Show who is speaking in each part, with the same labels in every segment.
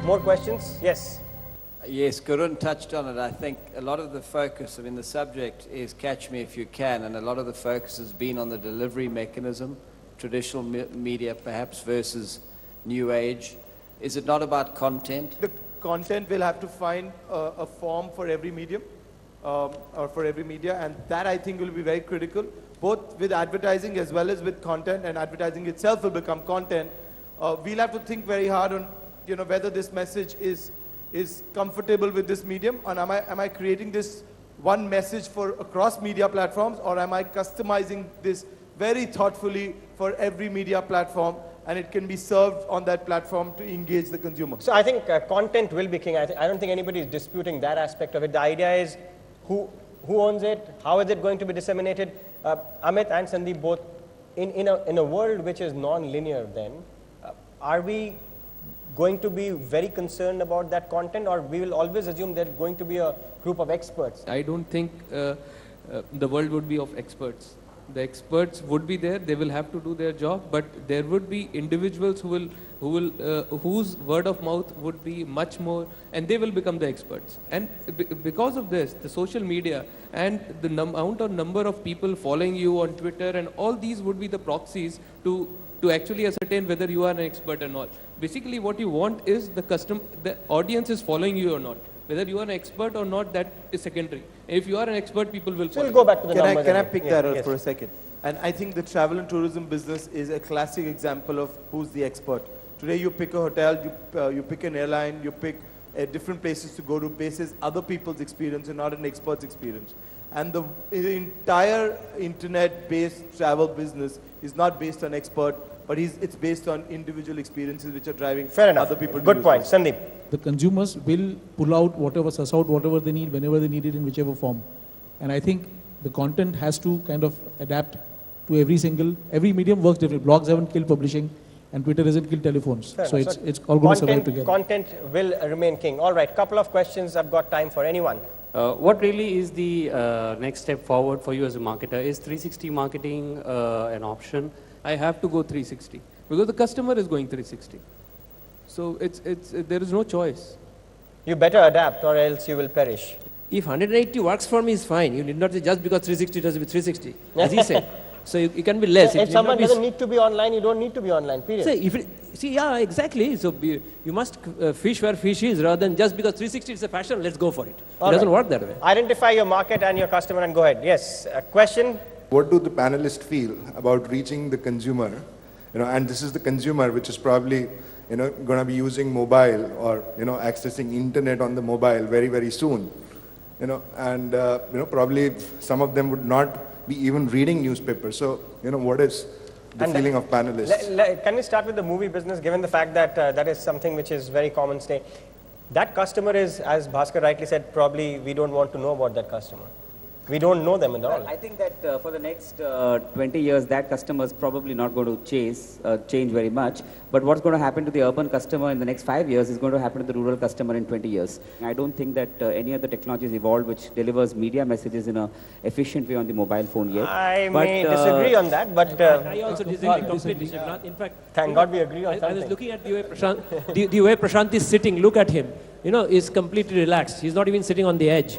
Speaker 1: More questions? Yes.
Speaker 2: Yes, Tarun touched on it. I think a lot of the focus, the subject is catch me if you can, and a lot of the focus has been on the delivery mechanism, traditional media perhaps versus new age. Is it not about content?
Speaker 3: The content will have to find a form for every medium or for every media, and that I think will be very critical, both with advertising as well as with content, and advertising itself will become content. We'll have to think very hard on whether this message is comfortable with this medium, and am I creating this one message for across media platforms, or am I customizing this very thoughtfully for every media platform, and it can be served on that platform to engage the consumer?
Speaker 1: So I think content will be king. I don't think anybody is disputing that aspect of it. The idea is who owns it, how is it going to be disseminated. Amit and Sandip both, in a world which is non-linear then, are we going to be very concerned about that content, or we will always assume there's going to be a group of experts?
Speaker 4: I don't think the world would be of experts. The experts would be there, they will have to do their job, but there would be individuals whose word of mouth would be much more, and they will become the experts. And because of this, the social media and the amount or number of people following you on Twitter and all these would be the proxies to actually ascertain whether you are an expert or not. Basically what you want is the audience is following you or not. Whether you are an expert or not, that is secondary. If you are an expert, people will follow.
Speaker 1: So we'll go back to the numbers.
Speaker 3: Can I pick that up for a second? And I think the travel and tourism business is a classic example of who's the expert. Today you pick a hotel, you pick an airline, you pick different places to go to basis other people's experience and not an expert's experience. And the entire internet-based travel business is not based on expert, but it's based on individual experiences which are driving other people.
Speaker 1: Good point. Sandip.
Speaker 5: The consumers will pull out suss out whatever they need, whenever they need it, in whichever form. And I think the content has to kind of adapt to every medium works differently. Blogs haven't killed publishing, and Twitter hasn't killed telephones. So it's all going to survive together.
Speaker 1: Content will remain king. All right, couple of questions. I've got time for anyone.
Speaker 6: What really is the next step forward for you as a marketer? Is 360 marketing an option?
Speaker 4: I have to go 360 because the customer is going 360. So there is no choice.
Speaker 1: You better adapt or else you will perish.
Speaker 7: If 180 works for me, is fine. You need not say just because 360 does be 360, as he said. So you can be less.
Speaker 1: If someone doesn't need to be online, you don't need to be online, period.
Speaker 7: Yeah, exactly. So you must fish where fish is, rather than just because 360 is a fashion, let's go for it. It doesn't work that way.
Speaker 1: Identify your market and your customer and go ahead. Yes, a question?
Speaker 8: What do the panelists feel about reaching the consumer? And this is the consumer which is probably going to be using mobile or accessing internet on the mobile very, very soon. And probably some of them would not be even reading newspapers. So what is the feeling of panelists?
Speaker 1: Can we start with the movie business, given the fact that that is something which is very common today? That customer is, as Bhaskar rightly said, probably we don't want to know about that customer. We don't know them at all.
Speaker 9: I think that for the next 20 years, that customer is probably not going to change very much. But what's going to happen to the urban customer in the next 5 years is going to happen to the rural customer in 20 years. I don't think that any other technology has evolved which delivers media messages in an efficient way on the mobile phone yet.
Speaker 1: I may disagree on that, but...
Speaker 7: I also disagree completely. In fact,
Speaker 1: thank God we agree on something.
Speaker 7: I was looking at the way Prashant, the way Prashant is sitting, look at him. Is completely relaxed. He's not even sitting on the edge.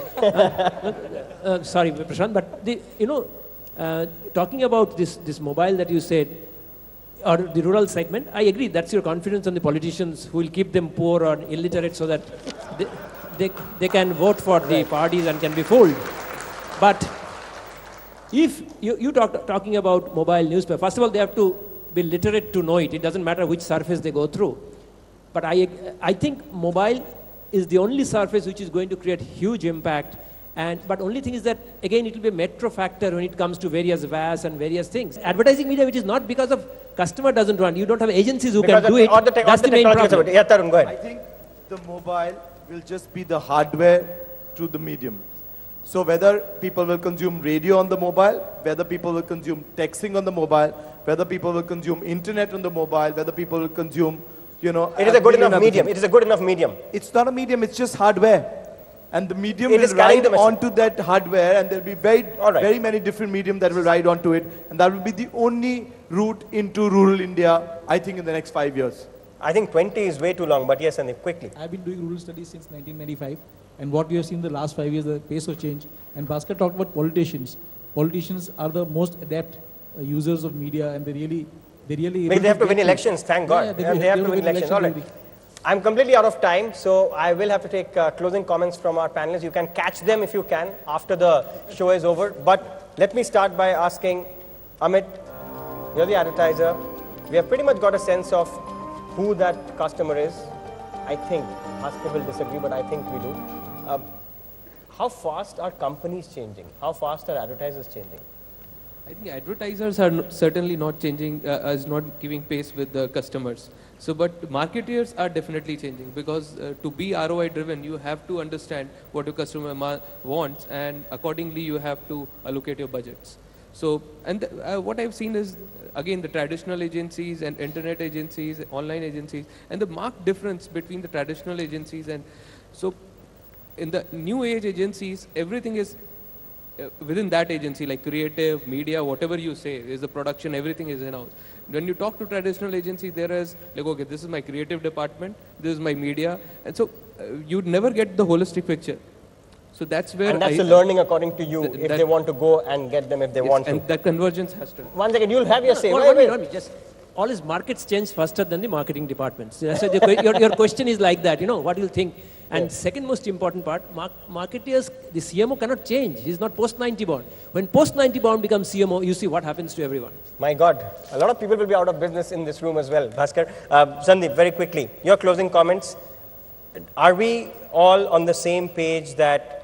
Speaker 7: Sorry, Prashant, but talking about this mobile that you said, or the rural segment, I agree. That's your confidence on the politicians who will keep them poor or illiterate so that they can vote for the parties and can be fooled. But if you talking about mobile newspaper, first of all, they have to be literate to know it. It doesn't matter which surface they go through. But I think mobile is the only surface which is going to create huge impact. But only thing is that, again, it will be a metro factor when it comes to various VAS and various things. Advertising media, which is not because of customer doesn't want, you don't have agencies who can do it, that's the main problem.
Speaker 1: Yeah, Tarun, go ahead.
Speaker 3: I think the mobile will just be the hardware to the medium. So whether people will consume radio on the mobile, whether people will consume texting on the mobile, whether people will consume internet on the mobile, whether people will consume,
Speaker 1: it is a good enough medium. It is a good enough medium.
Speaker 3: It's not a medium, it's just hardware. And the medium will ride onto that hardware, and there will be very many different mediums that will ride onto it. And that will be the only route into rural India, I think, in the next 5 years.
Speaker 1: I think 20 is way too long, but yes, Sandip, quickly.
Speaker 5: I've been doing rural studies since 1995, and what we have seen the last 5 years, the pace of change. And Bhaskar talked about politicians. Politicians are the most adept users of media, and they really.
Speaker 1: But they have to win elections, thank God.
Speaker 5: Yeah,
Speaker 1: they have to win elections. All right. I'm completely out of time, so I will have to take closing comments from our panelists. You can catch them if you can after the show is over. But let me start by asking Amit, you're the advertiser. We have pretty much got a sense of who that customer is. I think, Bhaskar will disagree, but I think we do. How fast are companies changing? How fast are advertisers changing?
Speaker 4: I think advertisers are certainly not changing, as not giving pace with the customers. So, but marketeers are definitely changing, because to be ROI driven, you have to understand what your customer wants, and accordingly you have to allocate your budgets. So, and what I've seen is, again, the traditional agencies and internet agencies, online agencies, and the marked difference between the traditional agencies. And so in the new age agencies, everything is within that agency, like creative, media, whatever you say, is the production, everything is in-house. When you talk to traditional agencies, there is like, okay, this is my creative department, this is my media, and so you'd never get the holistic picture. So that's where
Speaker 1: and that's the learning according to you, if they want to go and get them if they want to.
Speaker 4: And that convergence has to.
Speaker 1: One second, you'll have your say.
Speaker 7: Just all his markets change faster than the marketing departments. So your question is like that, what do you think? And second most important part, marketeers, the CMO cannot change. He's not post-90 bound. When post-90 bound becomes CMO, you see what happens to everyone.
Speaker 1: My God, a lot of people will be out of business in this room as well. Bhaskar, Sandip, very quickly, your closing comments. Are we all on the same page that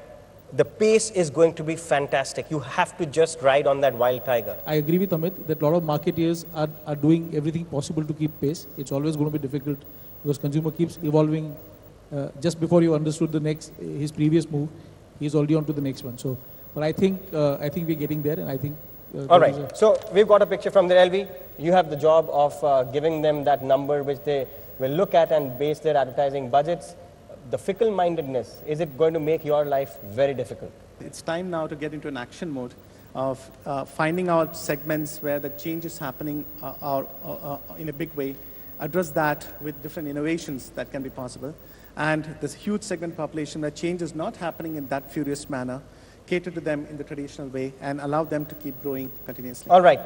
Speaker 1: the pace is going to be fantastic? You have to just ride on that wild tiger.
Speaker 5: I agree with Amit that a lot of marketeers are doing everything possible to keep pace. It's always going to be difficult because consumer keeps evolving. Just before you understood his previous move, he's already on to the next one. So, but I think we're getting there, and I think.
Speaker 1: All right. So we've got a picture from the LV. You have the job of giving them that number which they will look at and base their advertising budgets. The fickle-mindedness, is it going to make your life very difficult?
Speaker 10: It's time now to get into an action mode of finding out segments where the change is happening in a big way, address that with different innovations that can be possible. And this huge segment population where change is not happening in that furious manner, cater to them in the traditional way and allow them to keep growing continuously.
Speaker 1: All right.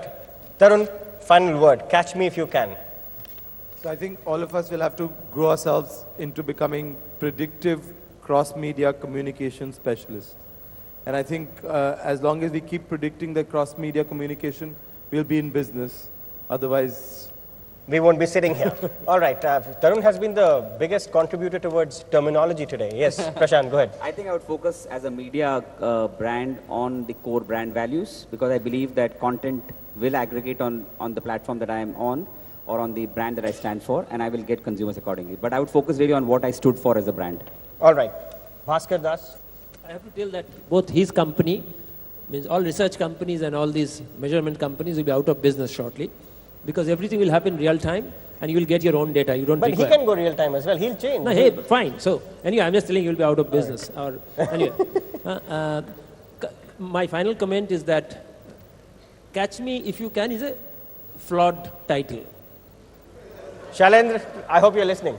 Speaker 1: Tarun, final word. Catch me if you can.
Speaker 3: So I think all of us will have to grow ourselves into becoming predictive cross-media communication specialists. And I think as long as we keep predicting the cross-media communication, we'll be in business. Otherwise,
Speaker 1: we won't be sitting here. All right. Tarun has been the biggest contributor towards terminology today. Yes, Prashant, go ahead.
Speaker 9: I think I would focus as a media brand on the core brand values, because I believe that content will aggregate on the platform that I am on or on the brand that I stand for, and I will get consumers accordingly. But I would focus really on what I stood for as a brand.
Speaker 1: All right. Bhaskar Das?
Speaker 7: I have to tell that both his company, means all research companies and all these measurement companies will be out of business shortly, because everything will happen real time and you will get your own data. You don't
Speaker 1: But
Speaker 7: require.
Speaker 1: he can go real time as well. He'll change.
Speaker 7: No, hey, fine. So anyway, I'm just telling you, you'll be out of business. Right. Or anyway, my final comment is that Catch Me If You Can is a flawed title.
Speaker 1: Shalendra, I hope you're listening.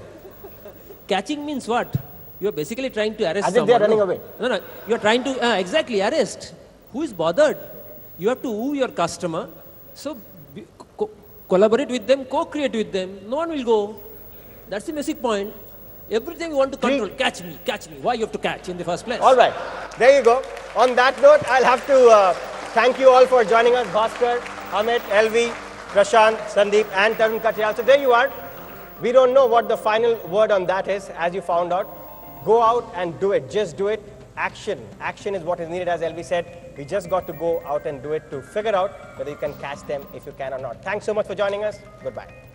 Speaker 7: Catching means what? You're basically trying to arrest
Speaker 1: As if
Speaker 7: someone.
Speaker 1: they're running away.
Speaker 7: No, you're trying to, exactly, arrest. Who is bothered? You have to woo your customer. So collaborate with them, co-create with them. No one will go. That's the basic point. Everything you want to control. Catch me, catch me. Why you have to catch in the first place?
Speaker 1: All right. There you go. On that note, I'll have to thank you all for joining us. Bhaskar, Amit, LV, Prashant, Sandip, and Tarun Katial. So there you are. We don't know what the final word on that is, as you found out. Go out and do it. Just do it. Action. Action is what is needed, as LV said. We just got to go out and do it to figure out whether you can catch them, if you can or not. Thanks so much for joining us. Goodbye.